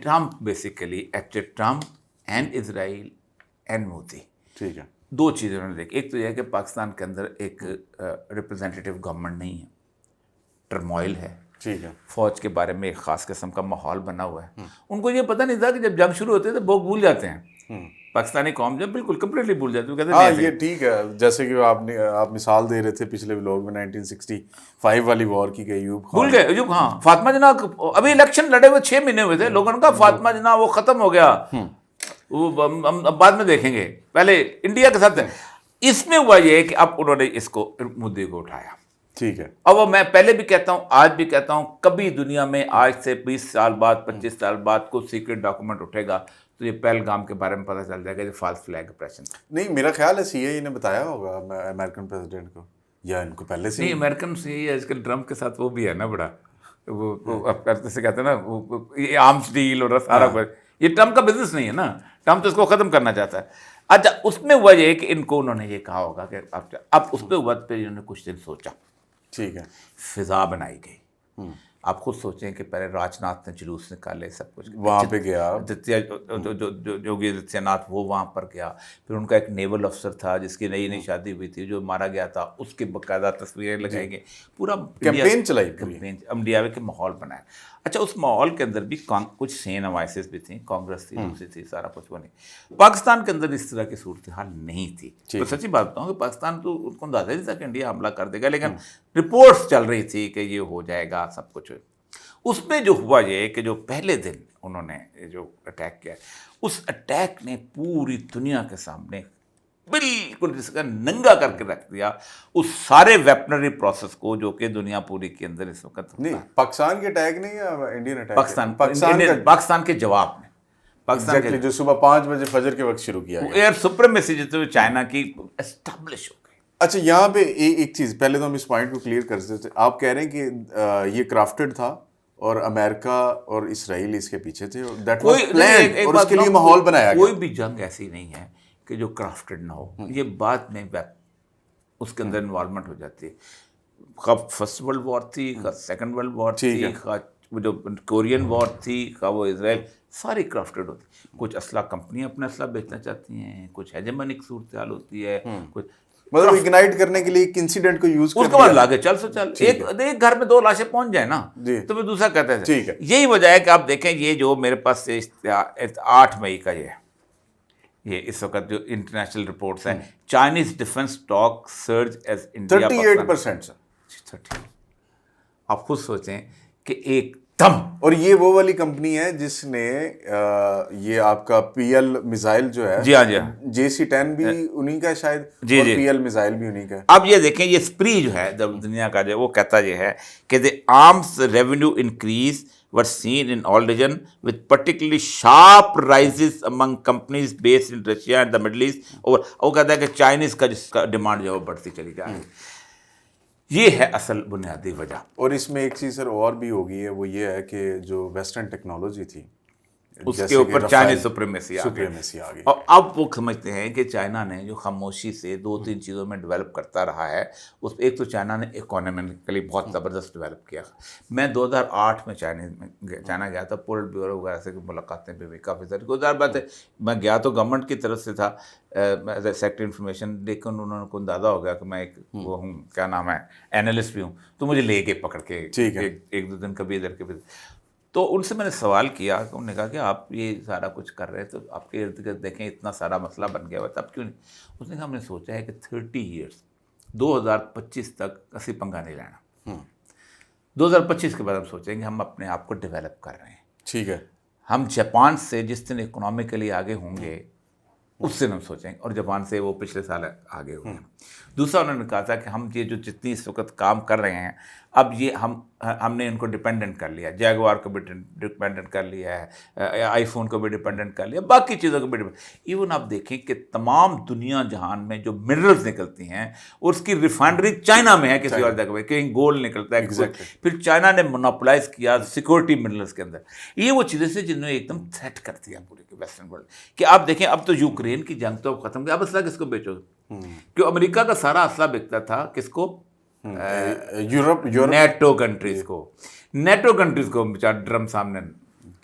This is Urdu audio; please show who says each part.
Speaker 1: And Trump basically actually Trump and Israel and Modi.
Speaker 2: ٹھیک ہے.
Speaker 1: دو چیزیں انہوں نے دیکھی. ایک تو یہ ہے کہ پاکستان کے اندر ایک ریپرزینٹیو گورنمنٹ نہیں ہے, ٹرموائل ہے.
Speaker 2: ٹھیک ہے.
Speaker 1: فوج کے بارے میں ایک خاص قسم کا ماحول بنا ہوا ہے. ان کو یہ پتہ نہیں تھا کہ جب جنگ شروع ہوتی ہے تو لوگ بھول جاتے ہیں, پاکستانی قوم جب بالکل کمپلیٹلی بھول جاتی ہے. کہتے ہیں
Speaker 2: یہ ٹھیک ہے, جیسے کہ آپ مثال دے رہے تھے پچھلے ولاگ میں 1965 والی وار کی کہ ایوب خان
Speaker 1: بھول گئے. ایوب, ہاں, فاطمہ جناح ابھی الیکشن لڑے ہوئے 6 مہینے ہوئے تھے, لوگوں نے کہا فاطمہ جناح وہ ختم ہو گیا, وہ ہم بعد میں دیکھیں گے, پہلے انڈیا کے ساتھ. اس میں ہوا یہ ہے کہ اب انہوں نے اس کو مدعے کو اٹھایا.
Speaker 2: ٹھیک ہے.
Speaker 1: اور وہ میں پہلے بھی کہتا ہوں, آج بھی کہتا ہوں, کبھی دنیا میں آج سے 20 سال بعد 25 سال بعد کوئی سیکرٹ ڈاکومنٹ اٹھے گا تو یہ پہلگام کے بارے میں پتہ چل جائے گا یہ فالس فلیگ آپریشن.
Speaker 2: نہیں, میرا خیال ہے سی اے نے بتایا ہوگا امریکن پریزیڈنٹ کو, یا ان کو پہلے سے.
Speaker 1: نہیں, امریکن سی آج کل ٹرمپ کے ساتھ وہ بھی ہے نا بڑا, وہ جیسے کہتے ہیں نا وہ یہ آرمس ڈیل اور سارا کچھ, یہ ٹرمپ کا بزنس نہیں ہے نا, ٹرمپ تو اس کو ختم کرنا چاہتا ہے. اچھا, اس میں ہوا یہ کہ ان کو انہوں نے یہ کہا ہوگا کہ اب اس پہ وقت پہ انہوں نے کچھ دن سوچا.
Speaker 2: ٹھیک ہے.
Speaker 1: فضا بنائی گئی. آپ خود سوچیں کہ پہلے راج ناتھ نے جلوس نکالے, سب کچھ
Speaker 2: وہاں پہ گیا,
Speaker 1: جوگی آدتیہ ناتھ وہ وہاں پر گیا. پھر ان کا ایک نیول افسر تھا جس کی نئی شادی ہوئی تھی جو مارا گیا تھا, اس کی باقاعدہ تصویریں لگائیں گے, پورا
Speaker 2: کیمپین چلائی,
Speaker 1: انڈیا کے ماحول بنایا. اچھا, اس ماحول کے اندر بھی کچھ سین انوائسز بھی تھیں, کانگریس تھی, دوسری تھی, سارا کچھ وہ نہیں. پاکستان کے اندر اس طرح کی صورتحال نہیں تھی. تو سچی بات بتاؤں کہ پاکستان تو ان کو اندازہ نہیں تھا کہ انڈیا حملہ کر دے گا, لیکن رپورٹس چل رہی تھی کہ یہ ہو جائے گا سب کچھ. اس میں جو ہوا یہ کہ جو پہلے دن انہوں نے جو اٹیک کیا, اس اٹیک نے پوری دنیا کے سامنے بالکل جس کا ننگا کر کے رکھ دیا اس سارے ویپنری پروسیس کو جو کہ دنیا پوری کے اندر اس وقت.
Speaker 2: نہیں, پاکستان کے اٹیک نہیں یا انڈین اٹیک؟
Speaker 1: پاکستان کے جواب میں, پاکستان کے
Speaker 2: جو صبح 5 بجے فجر کے وقت شروع کیا
Speaker 1: ایئر سپریمیسی جو چائنا کی اسٹیبلش ہو گئی.
Speaker 2: اچھا, یہاں پہ ایک چیز پہلے تو ہم اس پوائنٹ کو کلیئر کر سکتے. آپ کہہ رہے ہیں کہ یہ کرافٹڈ تھا اور امریکہ اور اسرائیل اس کے پیچھے تھے, اور اس کے لیے ماحول بنایا گیا.
Speaker 1: کوئی بھی جنگ ایسی نہیں ہے کہ جو کرافٹڈ نہ ہو, یہ بعد میں اس کے اندر انوالومنٹ ہو جاتی ہے. خواہ فرسٹ ورلڈ وار تھی, خواہ سیکنڈ ورلڈ وار تھی, خواہ جو کورین وار تھی, خواہ وہ اسرائیل, ساری کرافٹڈ ہوتی. کچھ اسلحہ کمپنیاں اپنا اسلحہ بیچنا چاہتی ہیں, کچھ ہیجمنک صورتحال ہوتی ہے, کچھ
Speaker 2: مطلب اگنائٹ کرنے کے لیے ایک انسیڈنٹ کو یوز
Speaker 1: اس کے بعد لاگے چل ایک گھر میں 2 لاشیں پہنچ جائیں نا تو پھر دوسرا کہتے ہیں.
Speaker 2: ٹھیک ہے,
Speaker 1: یہی وجہ ہے کہ آپ دیکھیں یہ جو میرے پاس 8 مئی کا یہ اس وقت جو انٹرنیشنل رپورٹس ہیں, چائنیز ڈیفنس اسٹاک سرج ایز انڈیا
Speaker 2: 38%.
Speaker 1: آپ خود سوچیں کہ ایک دم,
Speaker 2: اور یہ وہ والی کمپنی ہے جس نے یہ آپ کا پی ایل میزائل جو ہے,
Speaker 1: جی ہاں
Speaker 2: JC-10 بھی انہی کا شاید, اور پی ایل میزائل بھی انہی کا ہے.
Speaker 1: اب یہ دیکھیں یہ اسپری جو ہے جب دنیا کا جو وہ کہتا یہ ہے کہ the arms revenue increase were seen in all region with particularly sharp rises among companies based in Russia and the Middle East. اور وہ کہتا ہے کہ چائنیز کا جس کا ڈیمانڈ جو ہے وہ بڑھتی چلی جا رہی ہے. یہ ہے اصل بنیادی وجہ.
Speaker 2: اور اس میں ایک چیز سر اور بھی ہوگی ہے, وہ یہ ہے کہ جو ویسٹرن ٹیکنالوجی تھی
Speaker 1: اس کے اوپر چائنیز سپریمیسی آ گئی. اور اب وہ سمجھتے ہیں کہ چائنا نے جو خاموشی سے 2-3 چیزوں میں ڈیولپ کرتا رہا ہے, اس ایک تو چائنا نے اکانومیکلی بہت زبردست ڈیولپ کیا. میں 2008 میں چائنا گیا تھا, پولٹ بیورو وغیرہ سے ملاقاتیں بھی ہوئی کافی ساری. گزار بات ہے میں گیا تو گورنمنٹ کی طرف سے تھا سیکٹری انفارمیشن, لیکن انہوں نے کو اندازہ ہو گیا کہ میں ایک وہ ہوں, کیا نام ہے, اینالسٹ بھی ہوں, تو مجھے لے کے پکڑ کے 1-2 دن کبھی ادھر کبھی. تو ان سے میں نے سوال کیا کہ انہوں نے کہا کہ آپ یہ سارا کچھ کر رہے ہیں تو آپ کے ارد گرد دیکھیں اتنا سارا مسئلہ بن گیا ہوا ہے, تب کیوں نہیں. اس نے کہا ہم نے سوچا ہے کہ 30 ایئرس 2025 تک کسی پنگا نہیں لینا. 2025 کے بعد ہم سوچیں گے ہم اپنے آپ کو ڈیولپ کر رہے ہیں.
Speaker 2: ٹھیک ہے,
Speaker 1: ہم جاپان سے جس دن اکنامکلی آگے ہوں گے اس دن ہم سوچیں گے, اور جاپان سے وہ پچھلے سال آگے ہوئے ہیں. دوسرا انہوں نے کہا تھا کہ ہم یہ جو جتنی اس وقت کام کر رہے ہیں اب یہ ہم نے ان کو ڈیپینڈنٹ کر لیا, جیگوار کو بھی ڈیپینڈنٹ کر لیا ہے, آئی فون کو بھی ڈیپینڈنٹ کر لیا, باقی چیزوں کو بھی ایون آپ دیکھیں کہ تمام دنیا جہان میں جو منرلز نکلتی ہیں اور اس کی ریفائنری چائنا میں ہے, کسی اور جگہ پہ کہیں گولڈ نکلتا ہے, پھر چائنا نے مونوپلائز کیا سیکورٹی منرلز کے اندر. یہ وہ چیزیں سے جنہوں نے ایک دم تھریٹ کر دیا پورے کے ویسٹرن ورلڈ کہ آپ دیکھیں اب تو یوکرین کی جنگ تو ختم گئی, اب اسلحہ کس کو بیچو گے, کہ امریکہ کا سارا اسلحہ بکتا تھا کس کو,
Speaker 2: یورپ
Speaker 1: نیٹو کنٹریز کو. نیٹو کنٹریز کو ڈرم سامنے